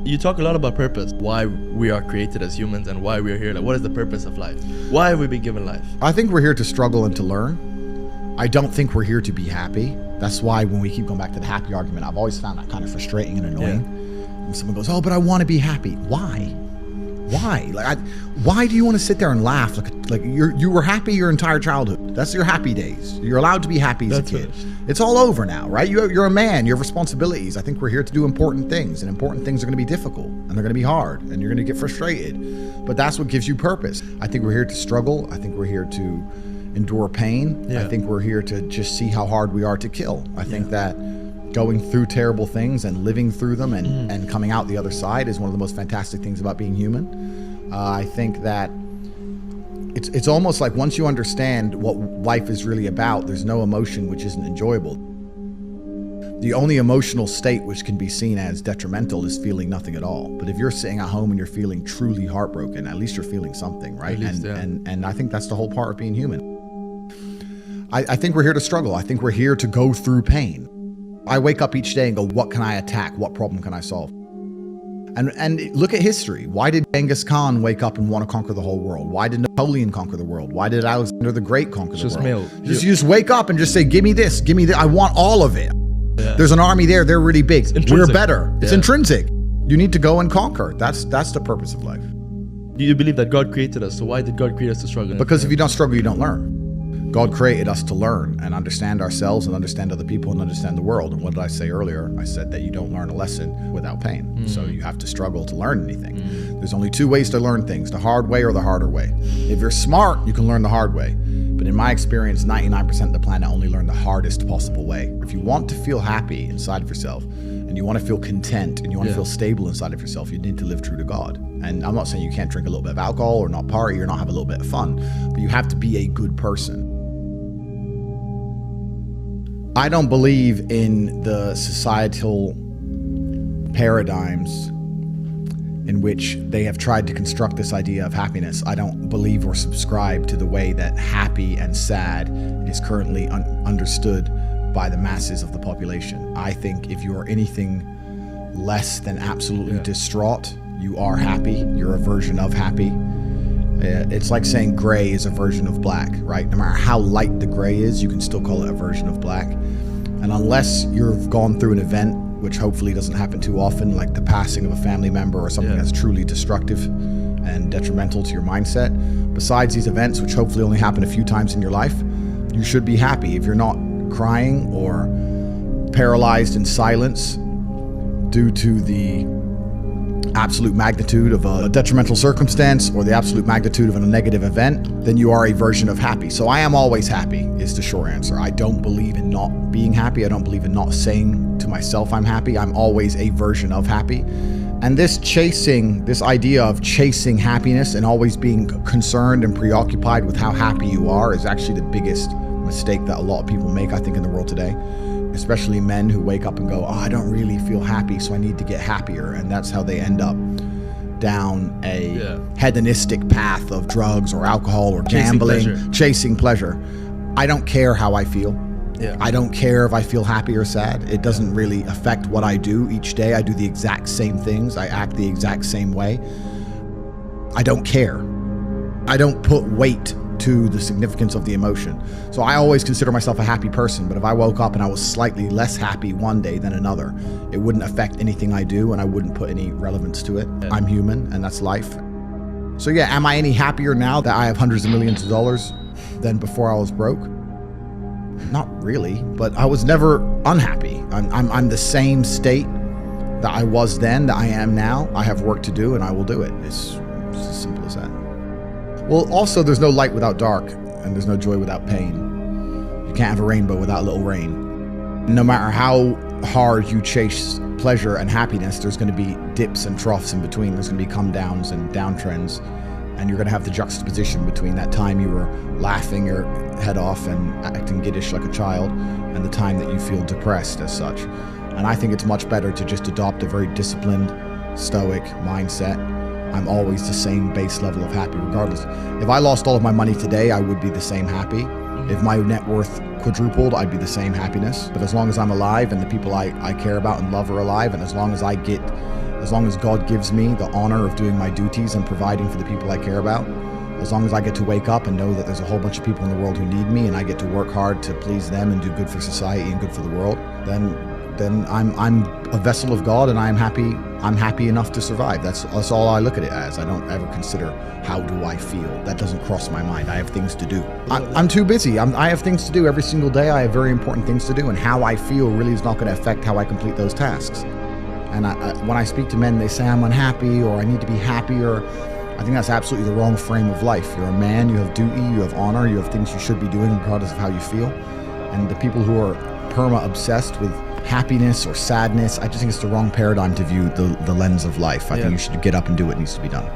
You talk a lot about purpose, why we are created as humans and why we are here. Like, what is the purpose of life? Why have we been given life? I think we're here to struggle and to learn. I don't think we're here to be happy. That's why when we keep going back to the happy argument, I've always found that kind of frustrating and annoying. Yeah. When someone goes, oh, but I want to be happy. Why? Like, why do you want to sit there and laugh? Like you were happy your entire childhood. That's your happy days. You're allowed to be happy as a kid. It's all over now, right? You're a man. You have responsibilities. I think we're here to do important things, and important things are going to be difficult, and they're going to be hard, and you're going to get frustrated. But that's what gives you purpose. I think we're here to struggle. I think we're here to endure pain. Yeah. I think we're here to just see how hard we are to kill. I think that going through terrible things and living through them and coming out the other side is one of the most fantastic things about being human. I think that it's almost like once you understand what life is really about, there's no emotion which isn't enjoyable. The only emotional state which can be seen as detrimental is feeling nothing at all. But if you're sitting at home and you're feeling truly heartbroken, at least you're feeling something, right? And I think that's the whole part of being human. I think we're here to struggle. I think we're here to go through pain. I wake up each day and go, what can I attack? What problem can I solve? And look at history. Why did Genghis Khan wake up and want to conquer the whole world? Why did Napoleon conquer the world? Why did Alexander the Great conquer the world? You just wake up and just say, give me this, give me that. I want all of it. Yeah. There's an army there. They're really big. We're better. It's intrinsic. You need to go and conquer. That's the purpose of life. Do you believe that God created us? So why did God create us to struggle? Because if you don't struggle, you don't learn. God created us to learn and understand ourselves and understand other people and understand the world. And what did I say earlier? I said that you don't learn a lesson without pain. So you have to struggle to learn anything. There's only two ways to learn things, the hard way or the harder way. If you're smart, you can learn the hard way. But in my experience, 99% of the planet only learn the hardest possible way. If you want to feel happy inside of yourself, and you want to feel content, and you want to feel stable inside of yourself, you need to live true to God. And I'm not saying you can't drink a little bit of alcohol or not party or not have a little bit of fun, but you have to be a good person. I don't believe in the societal paradigms in which they have tried to construct this idea of happiness. I don't believe or subscribe to the way that happy and sad is currently understood by the masses of the population. I think if you are anything less than absolutely distraught, you are happy. You're a version of happy. It's like saying gray is a version of black, right? No matter how light the gray is, you can still call it a version of black. And unless you've gone through an event, which hopefully doesn't happen too often, like the passing of a family member or something that's truly destructive and detrimental to your mindset, besides these events, which hopefully only happen a few times in your life, you should be happy. If you're not crying or paralyzed in silence due to the absolute magnitude of a detrimental circumstance or the absolute magnitude of a negative event, then you are a version of happy. So I am always happy is the short answer. I don't believe in not being happy. I don't believe in not saying to myself I'm happy. I'm always a version of happy. And this idea of chasing happiness and always being concerned and preoccupied with how happy you are is actually the biggest mistake that a lot of people make, I think, in the world today. Especially men who wake up and go, oh, I don't really feel happy, so I need to get happier. And that's how they end up down a hedonistic path of drugs or alcohol or gambling, chasing pleasure. I don't care how I feel. I don't care if I feel happy or sad. It doesn't really affect what I do each day. I do the exact same things. I act the exact same way. I don't care. I don't put weight to the significance of the emotion. So I always consider myself a happy person, but if I woke up and I was slightly less happy one day than another, it wouldn't affect anything I do and I wouldn't put any relevance to it. I'm human and that's life. So yeah, am I any happier now that I have hundreds of millions of dollars than before I was broke? Not really, but I was never unhappy. I'm the same state that I was then, that I am now. I have work to do and I will do it. It's as simple as that. Well, also, there's no light without dark, and there's no joy without pain. You can't have a rainbow without a little rain. No matter how hard you chase pleasure and happiness, there's going to be dips and troughs in between. There's going to be come downs and downtrends, and you're going to have the juxtaposition between that time you were laughing your head off and acting giddish like a child, and the time that you feel depressed as such. And I think it's much better to just adopt a very disciplined, stoic mindset. I'm always the same base level of happy regardless. If I lost all of my money today, I would be the same happy. If my net worth quadrupled, I'd be the same happiness. But as long as I'm alive and the people I care about and love are alive, and as long as I get As long as God gives me the honor of doing my duties and providing for the people I care about, as long as I get to wake up and know that there's a whole bunch of people in the world who need me and I get to work hard to please them and do good for society and good for the world, then I'm a vessel of God, and I'm happy enough to survive. That's all I look at it as. I don't ever consider how do I feel. That doesn't cross my mind. I have things to do. I'm too busy. I have things to do every single day. I have very important things to do, and how I feel really is not going to affect how I complete those tasks. And when I speak to men, they say I'm unhappy or I need to be happier. I think that's absolutely the wrong frame of life. You're a man, you have duty, you have honor, you have things you should be doing regardless of how you feel. And the people who are perma-obsessed with happiness or sadness, I just think it's the wrong paradigm to view the lens of life. I think you should get up and do what needs to be done.